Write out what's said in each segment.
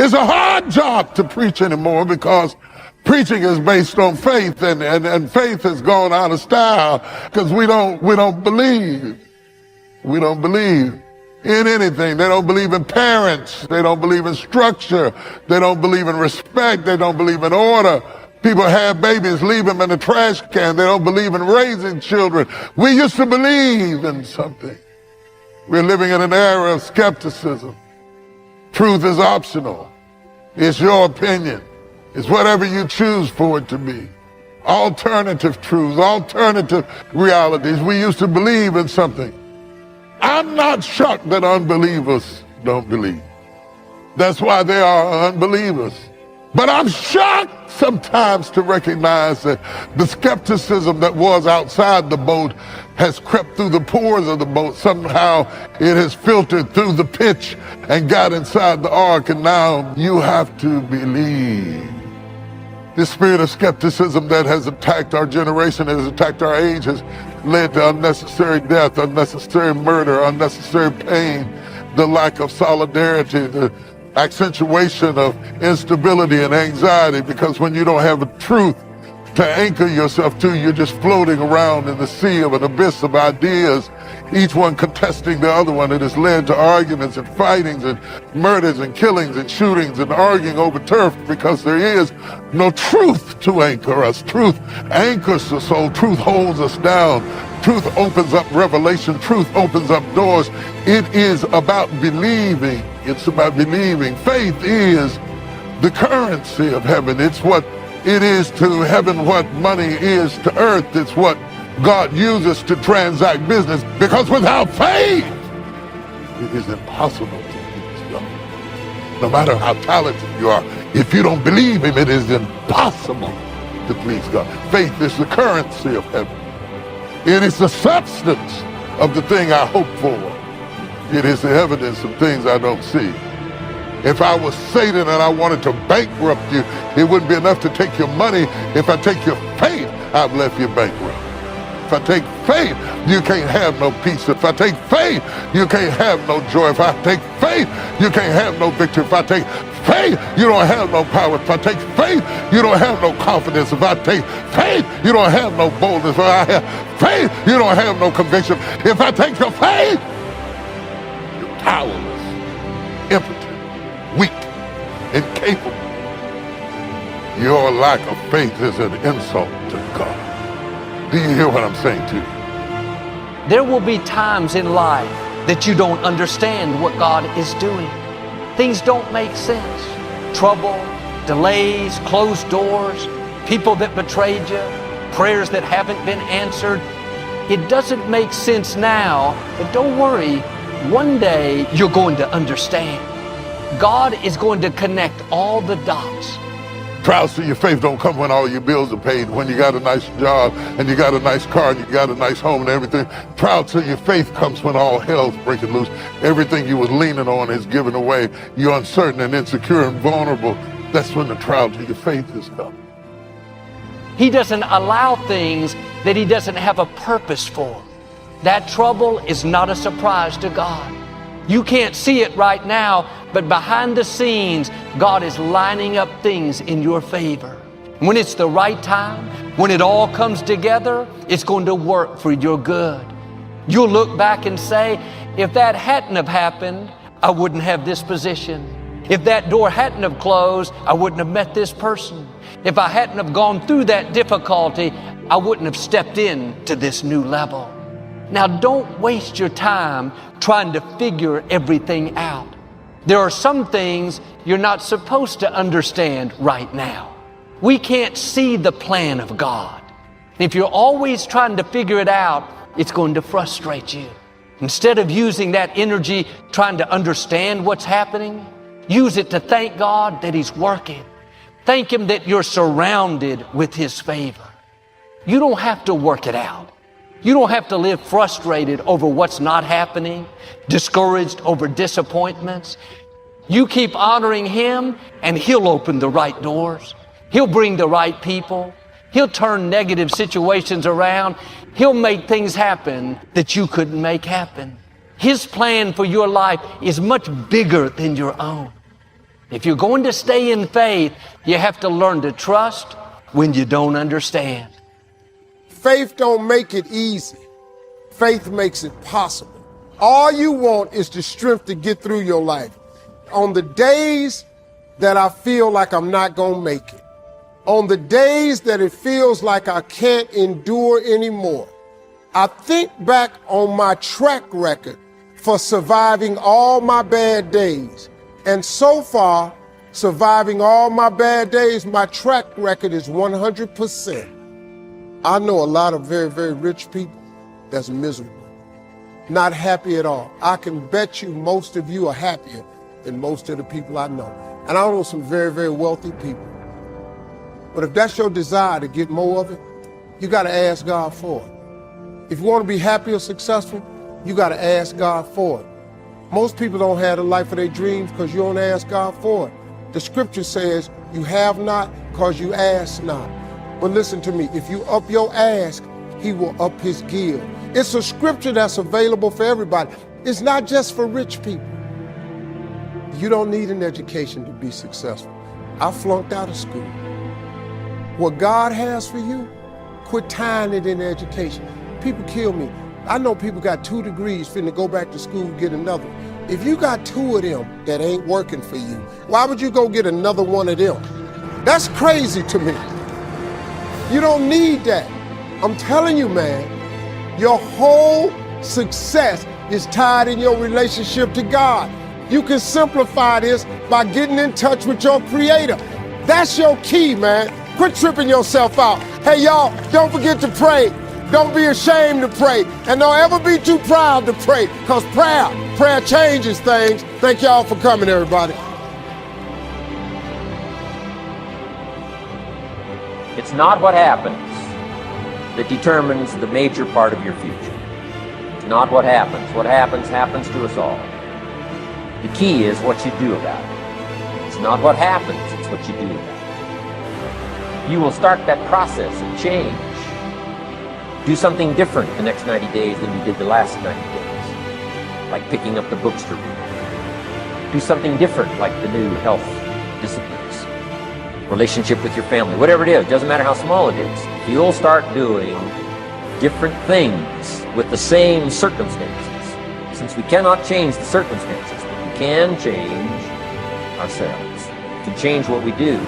It's a hard job to preach anymore because preaching is based on faith, and faith has gone out of style because we don't believe. We don't believe in anything. They don't believe in parents. They don't believe in structure. They don't believe in respect. They don't believe in order. People have babies, leave them in the trash can. They don't believe in raising children. We used to believe in something. We're living in an era of skepticism. Truth is optional. It's your opinion. It's whatever you choose for it to be. Alternative truths, alternative realities. We used to believe in something. I'm not shocked that unbelievers don't believe. That's why they are unbelievers. But I'm shocked sometimes to recognize that the skepticism that was outside the boat has crept through the pores of the boat. Somehow it has filtered through the pitch and got inside the ark, and now you have to believe. This spirit of skepticism that has attacked our generation, has attacked our age, has led to unnecessary death, unnecessary murder, unnecessary pain, the lack of solidarity, the accentuation of instability and anxiety, because when you don't have a truth to anchor yourself to, you're just floating around in the sea of an abyss of ideas, each one contesting the other one. It has led to arguments and fightings and murders and killings and shootings and arguing over turf, because there is no truth to anchor us. Truth anchors the soul. Truth holds us down. Truth opens up revelation. Truth opens up doors. It is about believing. It's about believing. Faith is the currency of heaven. It's what it is to heaven what money is to earth. It's what God uses to transact business, because without faith, it is impossible to please God. No matter how talented you are, if you don't believe Him, it is impossible to please God. Faith is the currency of heaven. It is the substance of the thing I hope for. It is the evidence of things I don't see. If I was Satan and I wanted to bankrupt you, it wouldn't be enough to take your money. If I take your faith, I've left you bankrupt. If I take faith, you can't have no peace. If I take faith, you can't have no joy. If I take faith, you can't have no victory. If I take faith, you don't have no power. If I take faith, you don't have no confidence. If I take faith, you don't have no boldness. If I have faith, you don't have no conviction. If I take your faith, you're powerless, impotent, weak, incapable. Your lack of faith is an insult to God. Do you hear what I'm saying to you? There will be times in life that you don't understand what God is doing. Things don't make sense. Trouble, delays, closed doors, people that betrayed you, prayers that haven't been answered. It doesn't make sense now, but don't worry. One day you're going to understand. God is going to connect all the dots. Trials to your faith don't come when all your bills are paid, when you got a nice job and you got a nice car and you got a nice home and everything. Trials to your faith comes when all hell's breaking loose. Everything you was leaning on is given away. You're uncertain and insecure and vulnerable. That's when the trial to your faith is coming. He doesn't allow things that He doesn't have a purpose for. That trouble is not a surprise to God. You can't see it right now, but behind the scenes, God is lining up things in your favor. When it's the right time, when it all comes together, it's going to work for your good. You'll look back and say, if that hadn't have happened, I wouldn't have this position. If that door hadn't have closed, I wouldn't have met this person. If I hadn't have gone through that difficulty, I wouldn't have stepped into this new level. Now, don't waste your time trying to figure everything out. There are some things you're not supposed to understand right now. We can't see the plan of God. If you're always trying to figure it out, it's going to frustrate you. Instead of using that energy trying to understand what's happening, use it to thank God that He's working. Thank Him that you're surrounded with His favor. You don't have to work it out. You don't have to live frustrated over what's not happening, discouraged over disappointments. You keep honoring Him and He'll open the right doors. He'll bring the right people. He'll turn negative situations around. He'll make things happen that you couldn't make happen. His plan for your life is much bigger than your own. If you're going to stay in faith, you have to learn to trust when you don't understand. Faith don't make it easy. Faith makes it possible. All you want is the strength to get through your life. On the days that I feel like I'm not going to make it, on the days that it feels like I can't endure anymore, I think back on my track record for surviving all my bad days. And so far, surviving all my bad days, my track record is 100%. I know a lot of very, very rich people that's miserable, not happy at all. I can bet you most of you are happier than most of the people I know. And I know some very, very wealthy people. But if that's your desire to get more of it, you got to ask God for it. If you want to be happy or successful, you got to ask God for it. Most people don't have the life of their dreams because you don't ask God for it. The scripture says you have not because you ask not. But listen to me, if you up your ask, he will up his give. It's a scripture that's available for everybody. It's not just for rich people. You don't need an education to be successful. I flunked out of school. What God has for you, quit tying it in education. People kill me. I know people got 2 degrees finna go back to school and get another. If you got 2 of them that ain't working for you, why would you go get another one of them? That's crazy to me. You don't need that. I'm telling you, man, your whole success is tied in your relationship to God. You can simplify this by getting in touch with your Creator. That's your key, man. Quit tripping yourself out. Hey, y'all, don't forget to pray. Don't be ashamed to pray. And don't ever be too proud to pray, because prayer changes things. Thank y'all for coming, everybody. It's not what happens that determines the major part of your future. It's not what happens. What happens to us all. The key is what you do about it. It's not what happens, it's what you do about it. You will start that process of change. Do something different the next 90 days than you did the last 90 days. Like picking up the books to read. Do something different, like the new health disciplines. Relationship with your family, whatever it is, doesn't matter how small it is. You'll start doing different things with the same circumstances. Since we cannot change the circumstances, but we can change ourselves. We can change what we do.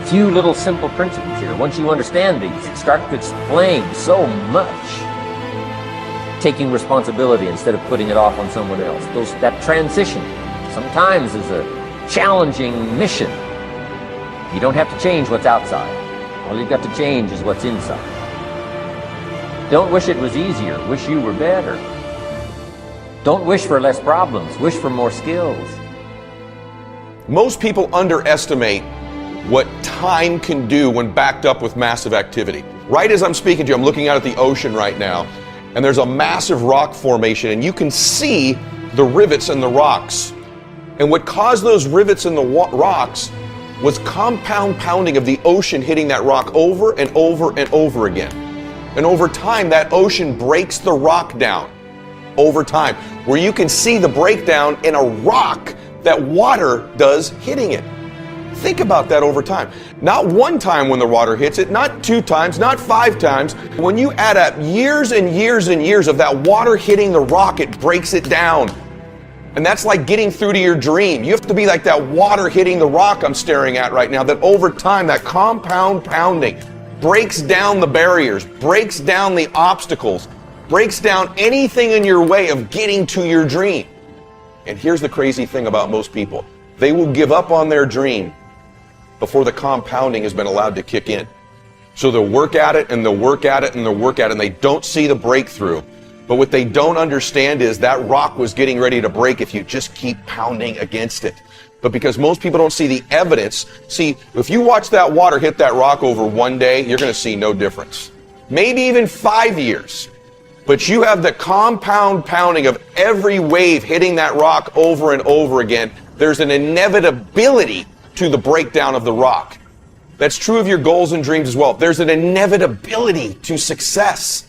Few little simple principles here. Once you understand these, it starts to explain so much. Taking responsibility instead of putting it off on someone else. That transition sometimes is a challenging mission. You don't have to change what's outside. All you've got to change is what's inside. Don't wish it was easier. Wish you were better. Don't wish for less problems. Wish for more skills. Most people underestimate what time can do when backed up with massive activity. Right as I'm speaking to you, I'm looking out at the ocean right now, and there's a massive rock formation, and you can see the rivets in the rocks. And what caused those rivets in the rocks was compound pounding of the ocean hitting that rock over and over and over again. And over time, that ocean breaks the rock down. Over time, where you can see the breakdown in a rock that water does hitting it. Think about that over time. Not one time when the water hits it, not 2 times, not 5 times. When you add up years and years and years of that water hitting the rock, it breaks it down. And that's like getting through to your dream. You have to be like that water hitting the rock I'm staring at right now, that over time, that compound pounding breaks down the barriers, breaks down the obstacles, breaks down anything in your way of getting to your dream. And here's the crazy thing about most people. They will give up on their dream before the compounding has been allowed to kick in. So they'll work at it and they'll work at it and they'll work at it, and they don't see the breakthrough. But what they don't understand is that rock was getting ready to break if you just keep pounding against it. But because most people don't see the evidence, see, if you watch that water hit that rock over one day, you're going to see no difference. Maybe even 5 years. But you have the compound pounding of every wave hitting that rock over and over again. There's an inevitability to the breakdown of the rock. That's true of your goals and dreams as well. There's an inevitability to success.